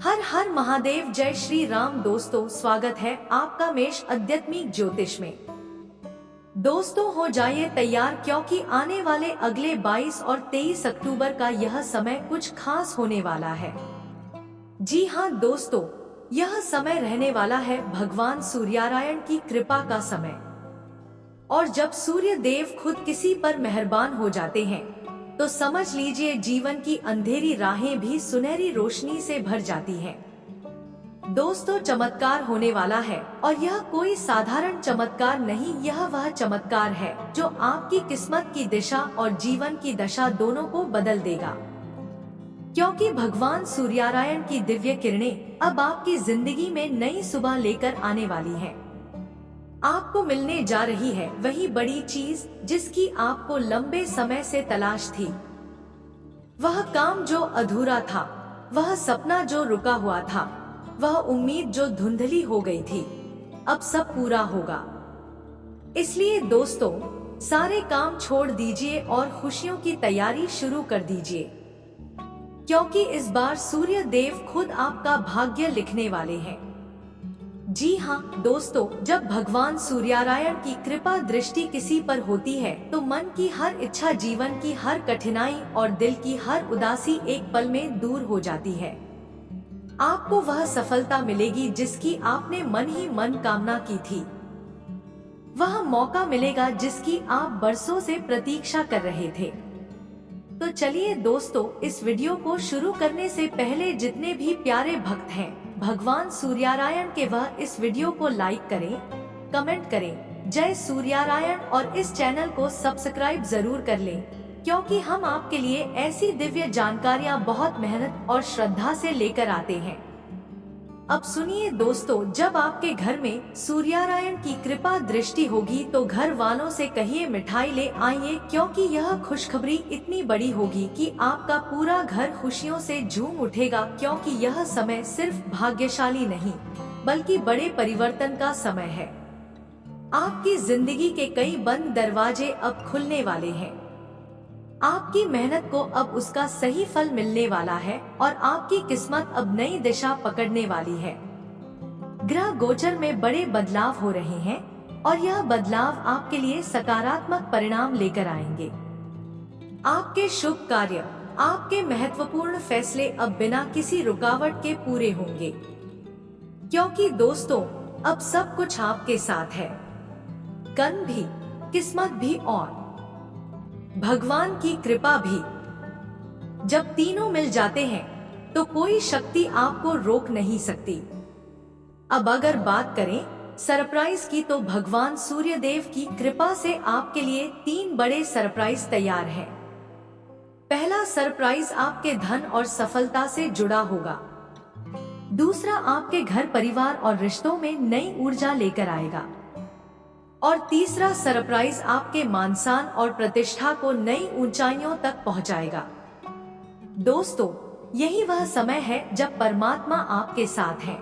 हर हर महादेव, जय श्री राम। दोस्तों, स्वागत है आपका मेष आध्यात्मिक ज्योतिष में। दोस्तों, हो जाइए तैयार, क्योंकि आने वाले अगले 22 और 23 अक्टूबर का यह समय कुछ खास होने वाला है। जी हाँ दोस्तों, यह समय रहने वाला है भगवान सूर्यनारायण की कृपा का समय। और जब सूर्य देव खुद किसी पर मेहरबान हो जाते हैं तो समझ लीजिए जीवन की अंधेरी राहें भी सुनहरी रोशनी से भर जाती हैं। दोस्तों, चमत्कार होने वाला है और यह कोई साधारण चमत्कार नहीं, यह वह चमत्कार है जो आपकी किस्मत की दिशा और जीवन की दशा दोनों को बदल देगा। क्योंकि भगवान सूर्यनारायण की दिव्य किरणें अब आपकी जिंदगी में नई सुबह लेकर आने वाली हैं। आपको मिलने जा रही है वही बड़ी चीज जिसकी आपको लंबे समय से तलाश थी। वह काम जो अधूरा था, वह सपना जो रुका हुआ था, वह उम्मीद जो धुंधली हो गई थी, अब सब पूरा होगा। इसलिए दोस्तों, सारे काम छोड़ दीजिए और खुशियों की तैयारी शुरू कर दीजिए, क्योंकि इस बार सूर्य देव खुद आपका भाग्य लिखने वाले हैं। जी हाँ दोस्तों, जब भगवान सूर्यनारायण की कृपा दृष्टि किसी पर होती है तो मन की हर इच्छा, जीवन की हर कठिनाई और दिल की हर उदासी एक पल में दूर हो जाती है। आपको वह सफलता मिलेगी जिसकी आपने मन ही मन कामना की थी। वह मौका मिलेगा जिसकी आप बरसों से प्रतीक्षा कर रहे थे। तो चलिए दोस्तों, इस वीडियो को शुरू करने से पहले जितने भी प्यारे भक्त हैं भगवान सूर्यनारायण के, वह इस वीडियो को लाइक करें, कमेंट करें जय सूर्यनारायण, और इस चैनल को सब्सक्राइब जरूर कर लें, क्योंकि हम आपके लिए ऐसी दिव्य जानकारियां बहुत मेहनत और श्रद्धा से लेकर आते हैं। अब सुनिए दोस्तों, जब आपके घर में सूर्यनारायण की कृपा दृष्टि होगी तो घर वालों से कहिए मिठाई ले आइए, क्योंकि यह खुशखबरी इतनी बड़ी होगी कि आपका पूरा घर खुशियों से झूम उठेगा। क्योंकि यह समय सिर्फ भाग्यशाली नहीं बल्कि बड़े परिवर्तन का समय है। आपकी जिंदगी के कई बंद दरवाजे अब खुलने वाले हैं। आपकी मेहनत को अब उसका सही फल मिलने वाला है और आपकी किस्मत अब नई दिशा पकड़ने वाली है। ग्रह गोचर में बड़े बदलाव हो रहे हैं और यह बदलाव आपके लिए सकारात्मक परिणाम लेकर आएंगे। आपके शुभ कार्य, आपके महत्वपूर्ण फैसले अब बिना किसी रुकावट के पूरे होंगे, क्योंकि दोस्तों अब सब कुछ आपके साथ है। कर्म भी, किस्मत भी और भगवान की कृपा भी। जब तीनों मिल जाते हैं तो कोई शक्ति आपको रोक नहीं सकती। अब अगर बात करें सरप्राइज की, तो भगवान सूर्यदेव की कृपा से आपके लिए 3 बड़े सरप्राइज तैयार हैं। पहला सरप्राइज आपके धन और सफलता से जुड़ा होगा। दूसरा आपके घर, परिवार और रिश्तों में नई ऊर्जा लेकर आएगा। और तीसरा सरप्राइज आपके मान सम्मान और प्रतिष्ठा को नई ऊंचाइयों तक पहुंचाएगा। दोस्तों, यही वह समय है जब परमात्मा आपके साथ है।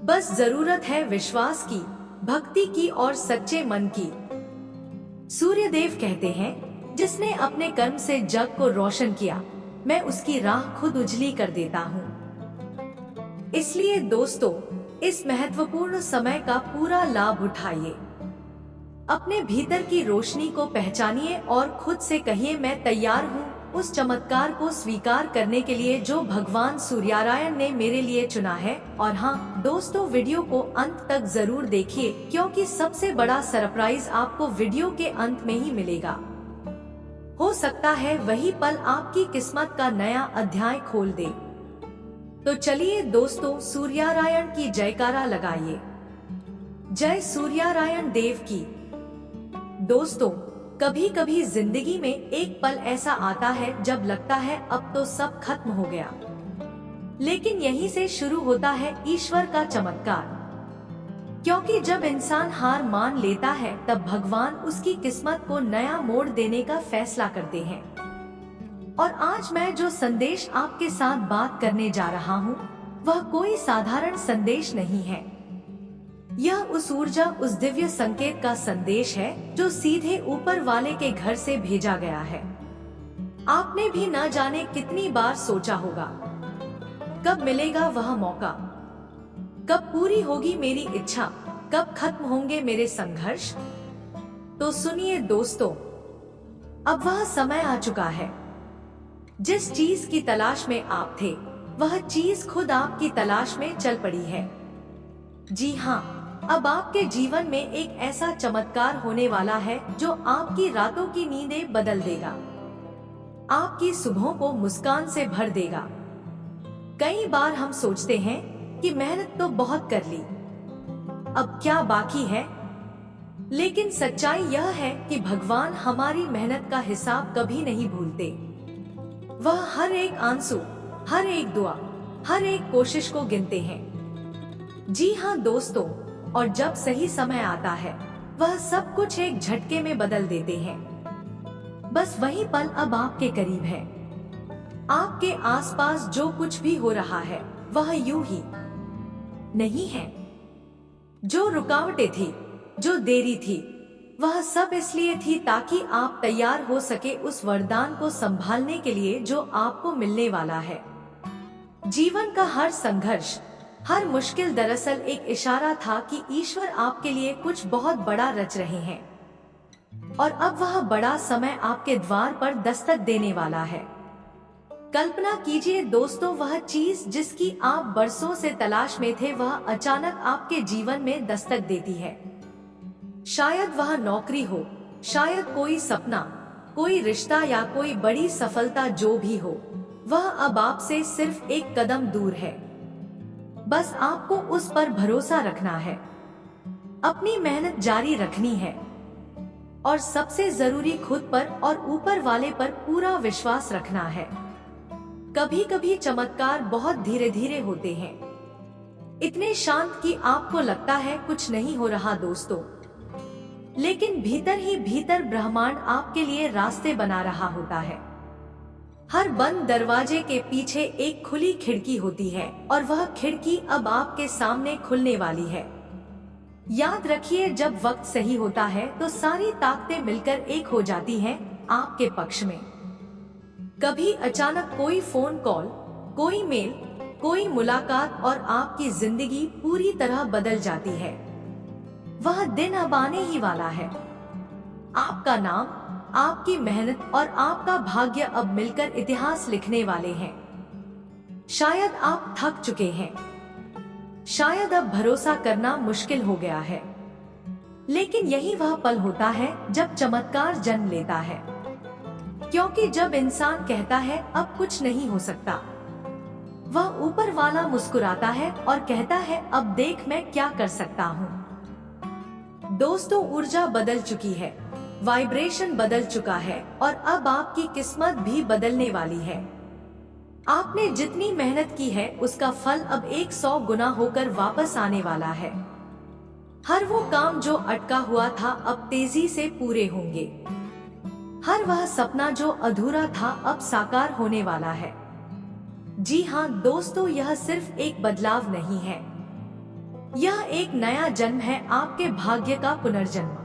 बस जरूरत है विश्वास की, भक्ति की और सच्चे मन की। सूर्यदेव कहते हैं, जिसने अपने कर्म से जग को रोशन किया, मैं उसकी राह खुद उजली कर देता हूँ। इसलिए दोस्तों, इस महत्वपूर्ण समय का पूरा लाभ उठाइए। अपने भीतर की रोशनी को पहचानिए और खुद से कहिए, मैं तैयार हूँ उस चमत्कार को स्वीकार करने के लिए जो भगवान सूर्यनारायण ने मेरे लिए चुना है। और हाँ दोस्तों, वीडियो को अंत तक जरूर देखिए, क्योंकि सबसे बड़ा सरप्राइज आपको वीडियो के अंत में ही मिलेगा। हो सकता है वही पल आपकी किस्मत का नया अध्याय खोल दे। तो चलिए दोस्तों, सूर्यनारायण की जयकारा लगाइए। जय सूर्यनारायण देव की। दोस्तों, कभी कभी जिंदगी में एक पल ऐसा आता है जब लगता है अब तो सब खत्म हो गया, लेकिन यहीं से शुरू होता है ईश्वर का चमत्कार। क्योंकि जब इंसान हार मान लेता है तब भगवान उसकी किस्मत को नया मोड़ देने का फैसला करते हैं। और आज मैं जो संदेश आपके साथ बात करने जा रहा हूँ वह कोई साधारण संदेश नहीं है। यह उस ऊर्जा, उस दिव्य संकेत का संदेश है जो सीधे ऊपर वाले के घर से भेजा गया है। आपने भी न जाने कितनी बार सोचा होगा, कब मिलेगा वह मौका? कब पूरी होगी मेरी इच्छा? कब खत्म होंगे मेरे संघर्ष? तो सुनिए दोस्तों, अब वह समय आ चुका है। जिस चीज की तलाश में आप थे, वह चीज खुद आपकी तलाश में चल पड़ी है। जी हाँ, अब आपके जीवन में एक ऐसा चमत्कार होने वाला है जो आपकी रातों की नींदें बदल देगा, आपकी सुबहों को मुस्कान से भर देगा। कई बार हम सोचते हैं कि मेहनत तो बहुत कर ली, अब क्या बाकी है? लेकिन सच्चाई यह है कि भगवान हमारी मेहनत का हिसाब कभी नहीं भूलते। वह हर एक आंसू, हर एक दुआ, हर एक कोशिश को गिनते हैं। जी हाँ दोस्तों, और जब सही समय आता है, वह सब कुछ एक झटके में बदल देते हैं। बस वही पल अब आपके करीब है। आपके आसपास जो कुछ भी हो रहा है, वह यूं ही नहीं है। जो रुकावटें थी, जो देरी थी, वह सब इसलिए थी ताकि आप तैयार हो सके उस वरदान को संभालने के लिए जो आपको मिलने वाला है। जीवन का हर संघर्ष, हर मुश्किल दरअसल एक इशारा था कि ईश्वर आपके लिए कुछ बहुत बड़ा रच रहे हैं। और अब वह बड़ा समय आपके द्वार पर दस्तक देने वाला है। कल्पना कीजिए दोस्तों, वह चीज जिसकी आप बरसों से तलाश में थे, वह अचानक आपके जीवन में दस्तक देती है। शायद वह नौकरी हो, शायद कोई सपना, कोई रिश्ता या कोई बड़ी सफलता, जो भी हो, वह अब आपसे सिर्फ एक कदम दूर है। बस आपको उस पर भरोसा रखना है, अपनी मेहनत जारी रखनी है और सबसे जरूरी खुद पर और ऊपर वाले पर पूरा विश्वास रखना है। कभी कभी चमत्कार बहुत धीरे धीरे होते हैं, इतने शांत कि आपको लगता है कुछ नहीं हो रहा दोस्तों, लेकिन भीतर ही भीतर ब्रह्मांड आपके लिए रास्ते बना रहा होता है। हर बंद दरवाजे के पीछे एक खुली खिड़की होती है और वह खिड़की अब आपके सामने खुलने वाली है। याद रखिए, जब वक्त सही होता है तो सारी ताकतें मिलकर एक हो जाती हैं आपके पक्ष में। कभी अचानक कोई फोन कॉल, कोई मेल, कोई मुलाकात और आपकी जिंदगी पूरी तरह बदल जाती है। वह दिन अब आने ही वाला है। आपका नाम, आपकी मेहनत और आपका भाग्य अब मिलकर इतिहास लिखने वाले हैं। शायद आप थक चुके हैं, शायद अब भरोसा करना मुश्किल हो गया है, लेकिन यही वह पल होता है जब चमत्कार जन्म लेता है। क्योंकि जब इंसान कहता है अब कुछ नहीं हो सकता, वह ऊपर वाला मुस्कुराता है और कहता है अब देख मैं क्या कर सकता हूँ। दोस्तों, ऊर्जा बदल चुकी है, वाइब्रेशन बदल चुका है और अब आपकी किस्मत भी बदलने वाली है। आपने जितनी मेहनत की है उसका फल अब 100 गुना होकर वापस आने वाला है। हर वो काम जो अटका हुआ था अब तेजी से पूरे होंगे। हर वह सपना जो अधूरा था अब साकार होने वाला है। जी हाँ दोस्तों, यह सिर्फ एक बदलाव नहीं है, यह एक नया जन्म है, आपके भाग्य का पुनर्जन्म।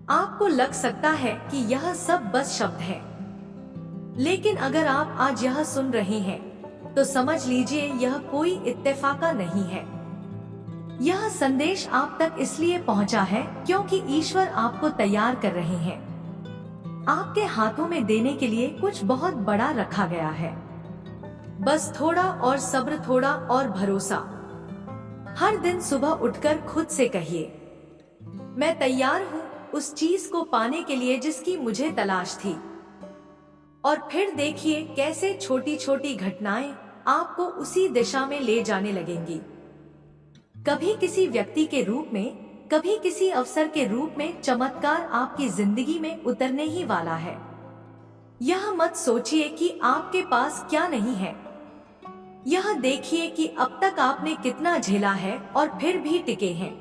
आपको लग सकता है कि यह सब बस शब्द है, लेकिन अगर आप आज यह सुन रहे हैं तो समझ लीजिए यह कोई इत्तेफाका नहीं है। यह संदेश आप तक इसलिए पहुंचा है क्योंकि ईश्वर आपको तैयार कर रहे हैं। आपके हाथों में देने के लिए कुछ बहुत बड़ा रखा गया है। बस थोड़ा और सब्र, थोड़ा और भरोसा। हर दिन सुबह उठकर खुद से कहिए, मैं तैयार हूँ उस चीज को पाने के लिए जिसकी मुझे तलाश थी। और फिर देखिए कैसे छोटी छोटी घटनाएं आपको उसी दिशा में ले जाने लगेंगी। कभी किसी व्यक्ति के रूप में, कभी किसी अवसर के रूप में चमत्कार आपकी जिंदगी में उतरने ही वाला है। यह मत सोचिए कि आपके पास क्या नहीं है, यह देखिए कि अब तक आपने कितना झेला है और फिर भी टिके हैं।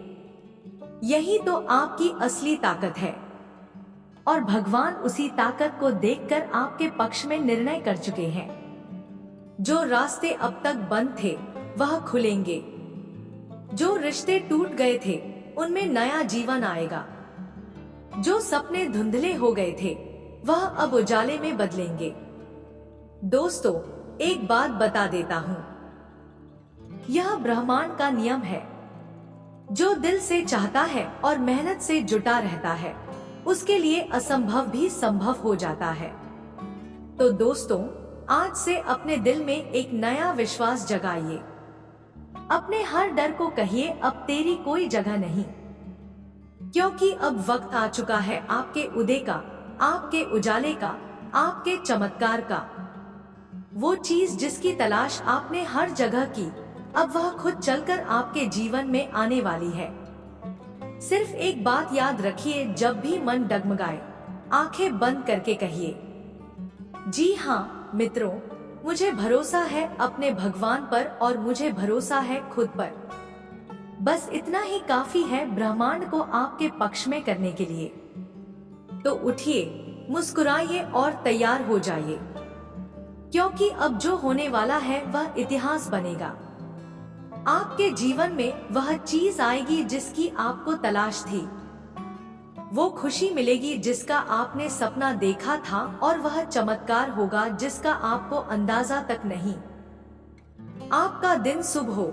यही तो आपकी असली ताकत है और भगवान उसी ताकत को देखकर आपके पक्ष में निर्णय कर चुके हैं। जो रास्ते अब तक बंद थे वह खुलेंगे, जो रिश्ते टूट गए थे उनमें नया जीवन आएगा, जो सपने धुंधले हो गए थे वह अब उजाले में बदलेंगे। दोस्तों, एक बात बता देता हूँ, यह ब्रह्मांड का नियम है। जो दिल से चाहता है और मेहनत से जुटा रहता है, उसके लिए असंभव भी संभव हो जाता है। तो दोस्तों, आज से अपने दिल में एक नया विश्वास जगाइए। अपने हर डर को कहिए, अब तेरी कोई जगह नहीं, क्योंकि अब वक्त आ चुका है आपके उदय का, आपके उजाले का, आपके चमत्कार का। वो चीज जिसकी तलाश आपने हर जगह की, अब वह खुद चलकर आपके जीवन में आने वाली है। सिर्फ एक बात याद रखिए, जब भी मन डगमगाए, आंखें बंद करके कहिए, जी हाँ मित्रों, मुझे भरोसा है अपने भगवान पर और मुझे भरोसा है खुद पर। बस इतना ही काफी है ब्रह्मांड को आपके पक्ष में करने के लिए। तो उठिए, मुस्कुराइए और तैयार हो जाइए, क्योंकि अब जो होने वाला है वह इतिहास बनेगा। आपके जीवन में वह चीज आएगी जिसकी आपको तलाश थी। वो खुशी मिलेगी जिसका आपने सपना देखा था, और वह चमत्कार होगा जिसका आपको अंदाजा तक नहीं। आपका दिन शुभ हो।